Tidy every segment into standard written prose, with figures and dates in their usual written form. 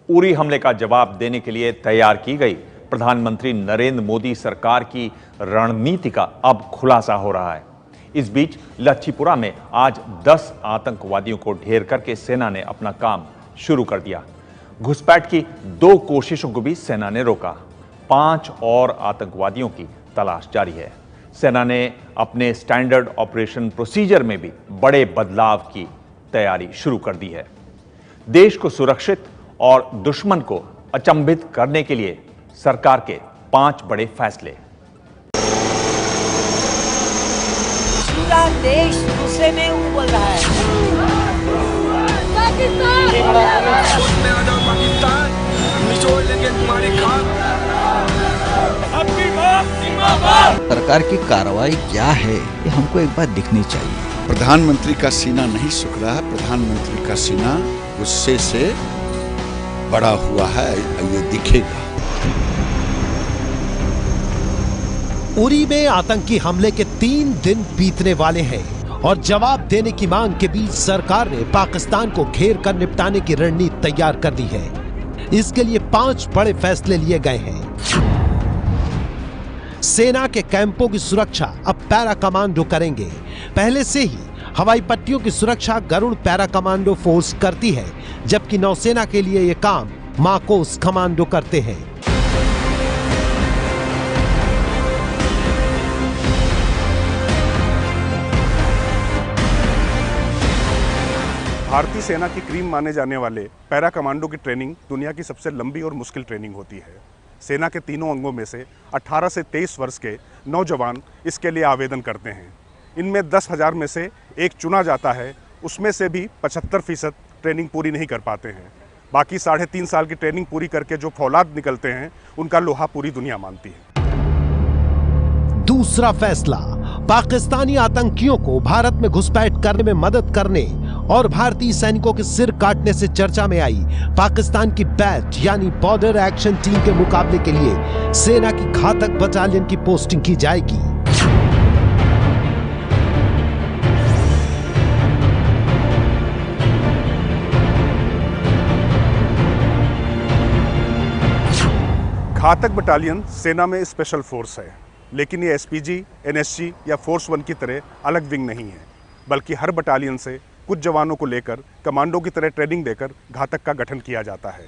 उरी हमले का जवाब देने के लिए तैयार की गई प्रधानमंत्री नरेंद्र मोदी सरकार की रणनीति का अब खुलासा हो रहा है। इस बीच लच्छीपुरा में आज 10 आतंकवादियों को ढेर करके सेना ने अपना काम शुरू कर दिया। घुसपैठ की 2 कोशिशों को भी सेना ने रोका। 5 और आतंकवादियों की तलाश जारी है। सेना ने अपने स्टैंडर्ड ऑपरेशन प्रोसीजर में भी बड़े बदलाव की तैयारी शुरू कर दी है। देश को सुरक्षित और दुश्मन को अचंभित करने के लिए सरकार के 5 बड़े फैसले। पूरा देश गुस्से में उबल रहा है। पाकिस्तान निचोड़ लेंगे तुम्हारी खाक। सरकार की कार्रवाई क्या है ये हमको एक बार दिखनी चाहिए। प्रधानमंत्री का सीना नहीं सूख रहा है, प्रधानमंत्री का सीना गुस्से से बड़ा हुआ है, ये दिखेगा। उरी में आतंकी हमले के 3 दिन बीतने वाले हैं और जवाब देने की मांग के बीच सरकार ने पाकिस्तान को घेर कर निपटाने की रणनीति तैयार कर दी है। इसके लिए 5 बड़े फैसले लिए गए हैं। सेना के कैंपों की सुरक्षा अब पैरा कमांडो करेंगे। पहले से ही हवाई पट्टियों की सुरक्षा गरुड़ पैरा कमांडो फोर्स करती है, जबकि नौसेना के लिए यह काम माकोस कमांडो करते हैं। भारतीय सेना की क्रीम माने जाने वाले पैरा कमांडो की ट्रेनिंग दुनिया की सबसे लंबी और मुश्किल ट्रेनिंग होती है। सेना के तीनों अंगों में से 18 से 23 वर्ष के नौजवान इसके लिए आवेदन करते हैं। इनमें 10,000 में से एक चुना जाता है। उसमें से भी 75% ट्रेनिंग पूरी नहीं कर पाते हैं। बाकी 3.5 साल की ट्रेनिंग पूरी करके जो फौलाद निकलते हैं उनका लोहा पूरी दुनिया मानती है। दूसरा फैसला, पाकिस्तानी आतंकियों को भारत में घुसपैठ करने में मदद करने और भारतीय सैनिकों के सिर काटने से चर्चा में आई पाकिस्तान की बैट यानी बॉर्डर एक्शन टीम के मुकाबले के लिए सेना की घातक बटालियन की पोस्टिंग की जाएगी। घातक बटालियन सेना में स्पेशल फोर्स है, लेकिन ये एसपीजी, एनएसजी या फोर्स 1 की तरह अलग विंग नहीं है, बल्कि हर बटालियन से कुछ जवानों को लेकर कमांडो की तरह ट्रेनिंग देकर घातक का गठन किया जाता है।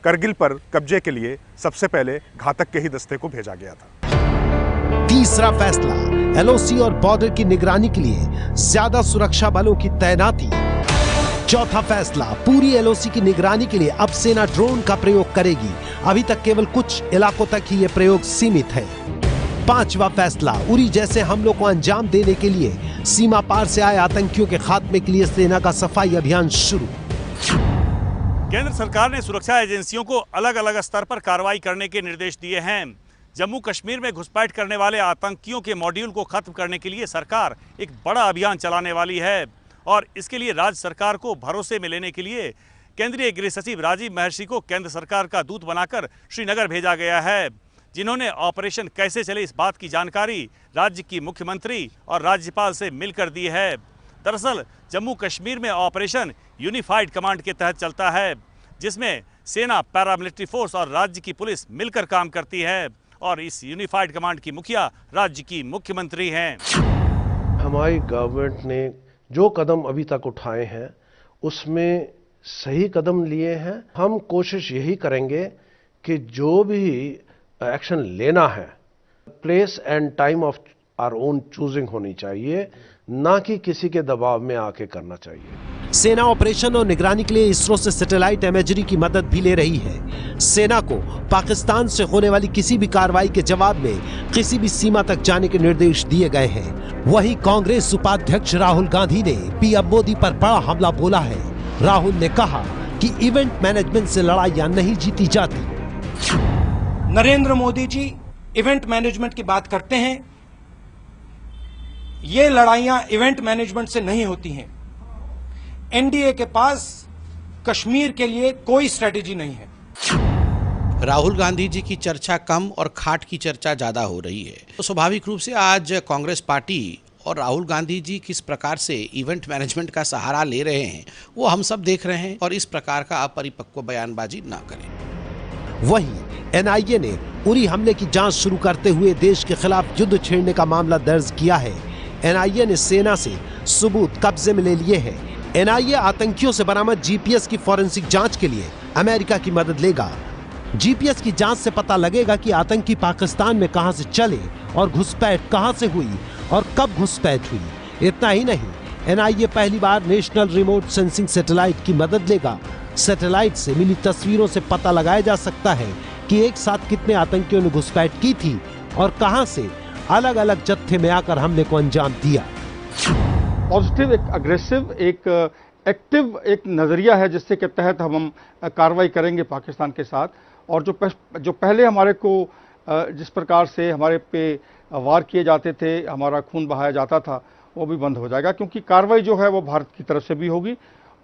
करगिल पर कब्जे के लिए सबसे पहले घातक के ही दस्ते को भेजा गया था। तीसरा फैसला, एलओसी और बॉर्डर की निगरानी के लिए ज्यादा सुरक्षा बलों की तैनाती। चौथा फैसला, पूरी एलओसी की निगरानी के लिए अब सेना ड्रोन का प्रयोग करेगी। अभी तक केवल कुछ इलाकों तक ही यह प्रयोग सीमित है। पांचवा फैसला, उरी जैसे हमलों को अंजाम देने के लिए सीमा पार से आए आतंकियों के खात्मे के लिए सेना का सफाई अभियान शुरू। केंद्र सरकार ने सुरक्षा एजेंसियों को अलग अलग स्तर पर कार्रवाई करने के निर्देश दिए हैं। जम्मू कश्मीर में घुसपैठ करने वाले आतंकियों के मॉड्यूल को खत्म करने के लिए सरकार एक बड़ा अभियान चलाने वाली है और इसके लिए राज्य सरकार को भरोसे में लेने के लिए केंद्रीय गृह सचिव राजीव महर्षि को केंद्र सरकार का दूत बनाकर श्रीनगर भेजा गया है, जिन्होंने ऑपरेशन कैसे चले इस बात की जानकारी राज्य की मुख्यमंत्री और राज्यपाल से मिलकर दी है। दरअसल जम्मू कश्मीर में ऑपरेशन यूनिफाइड कमांड के तहत चलता है, जिसमें सेना, पैरामिलिट्री फोर्स और राज्य की पुलिस मिलकर काम करती है और इस यूनिफाइड कमांड की मुखिया राज्य की मुख्यमंत्री हैं। हमारी गवर्नमेंट ने जो कदम अभी तक उठाए हैं उसमें सही कदम लिए हैं। हम कोशिश यही करेंगे कि जो भी एक्शन लेना है place and time of our own choosing होनी चाहिए, ना कि किसी के दबाव में आके करना चाहिए। सेना ऑपरेशन और निगरानी के लिए इसरो से सैटेलाइट इमेजरी की मदद भी ले रही है। सेना को पाकिस्तान से होने वाली किसी भी कार्रवाई के जवाब में किसी भी सीमा तक जाने के निर्देश दिए गए हैं। वहीं कांग्रेस उपाध्यक्ष राहुल गांधी ने पीएम मोदी पर बड़ा हमला बोला है। राहुल ने कहा कि इवेंट मैनेजमेंट से लड़ाइयां नहीं जीती जाती। नरेंद्र मोदी जी इवेंट मैनेजमेंट की बात करते हैं, ये लड़ाइयां इवेंट मैनेजमेंट से नहीं होती हैं। एनडीए के पास कश्मीर के लिए कोई स्ट्रेटेजी नहीं है। राहुल गांधी जी की चर्चा कम और खाट की चर्चा ज्यादा हो रही है, तो स्वाभाविक रूप से आज कांग्रेस पार्टी और राहुल गांधी जी किस प्रकार से इवेंट मैनेजमेंट का सहारा ले रहे हैं वो हम सब देख रहे हैं, और इस प्रकार का अपरिपक्व बयानबाजी ना करें। वहीं एनआईए ने उरी हमले की जांच शुरू करते हुए देश के खिलाफ युद्ध छेड़ने का मामला दर्ज किया है। एनआईए ने सेना से सबूत कब्जे में ले लिए हैं। एनआईए आतंकियों से बरामद जीपीएस की फॉरेंसिक जांच के लिए अमेरिका की मदद लेगा। जीपीएस की जांच से पता लगेगा कि आतंकी पाकिस्तान में कहां से चले और घुसपैठ कहां से हुई और कब घुसपैठ हुई। इतना ही नहीं, एनआईए पहली बार नेशनल रिमोट सेंसिंग सैटेलाइट की मदद लेगा। सैटेलाइट से मिली तस्वीरों से पता लगाया जा सकता है कि एक साथ कितने आतंकियों ने घुसपैठ की थी और कहां से अलग अलग जत्थे में आकर हमले को अंजाम दिया। पॉजिटिव, एक अग्रेसिव, एक एक्टिव एक नज़रिया है जिससे के तहत हम कार्रवाई करेंगे पाकिस्तान के साथ। और जो पहले हमारे को जिस प्रकार से हमारे पे वार किए जाते थे, हमारा खून बहाया जाता था, वो भी बंद हो जाएगा, क्योंकि कार्रवाई जो है वो भारत की तरफ से भी होगी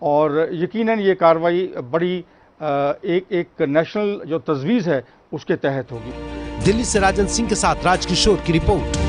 और यकीनन ये कार्रवाई बड़ी एक नेशनल जो तजवीज़ है उसके तहत होगी। दिल्ली से राजन सिंह के साथ राजकिशोर की रिपोर्ट।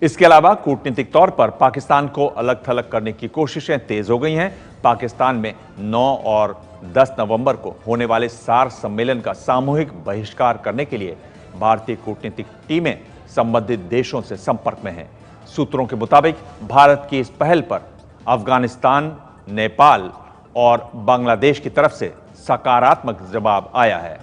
इसके अलावा कूटनीतिक तौर पर पाकिस्तान को अलग थलग करने की कोशिशें तेज हो गई हैं। पाकिस्तान में 9 और 10 नवंबर को होने वाले सार्क सम्मेलन का सामूहिक बहिष्कार करने के लिए भारतीय कूटनीतिक टीमें संबंधित देशों से संपर्क में हैं। सूत्रों के मुताबिक भारत की इस पहल पर अफगानिस्तान, नेपाल और बांग्लादेश की तरफ से सकारात्मक जवाब आया है।